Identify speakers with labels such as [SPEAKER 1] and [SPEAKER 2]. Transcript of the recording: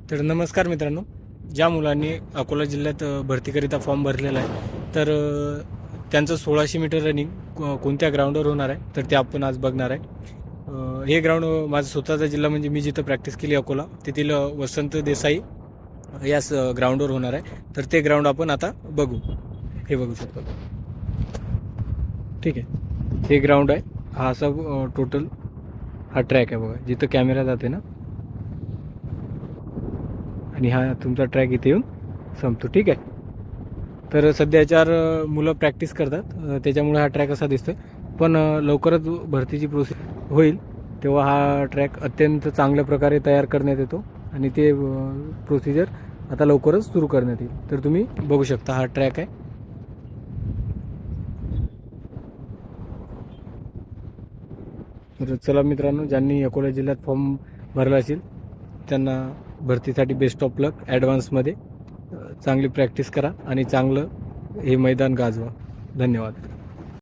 [SPEAKER 1] तर नमस्कार मित्रांनो, ज्या मुलांनी अकोला जिल्ह्यात भरतीकरिता फॉर्म भरलेला आहे तर त्यांचं 1600 मीटर रनिंग कोणत्या ग्राउंडवर होणार आहे तर ते आपण आज बघणार आहे. हे ग्राउंड माझा स्वतःचा जिल्हा म्हणजे मी जिथं प्रॅक्टिस केली अकोला तेथील वसंत देसाई याच ग्राउंडवर होणार आहे. तर ते ग्राउंड आपण आता बघू. हे बघू शकतो. ठीक आहे, हे ग्राउंड आहे. हा असा टोटल हा ट्रॅक आहे बघा, जिथं कॅमेरा जाते ना, आणि हा तुमचा ट्रॅक इथे येऊन संपतो. ठीक आहे, तर सध्या याच्यावर मुलं प्रॅक्टिस करतात, त्याच्यामुळे हा ट्रॅक असा दिसतोय. पण लवकरच भरतीची प्रोसेस होईल तेव्हा हा ट्रॅक अत्यंत चांगल्या प्रकारे तयार करण्यात येतो आणि ते प्रोसिजर आता लवकरच सुरू करण्यात येईल. तर तुम्ही बघू शकता हा ट्रॅक आहे. तर चला मित्रांनो, ज्यांनी अकोला जिल्ह्यात फॉर्म भरला असेल त्यांना भरतीसाठी बेस्ट ऑफ लक. ॲडव्हान्समध्ये चांगली प्रॅक्टिस करा आणि चांगलं हे मैदान गाजवा. धन्यवाद.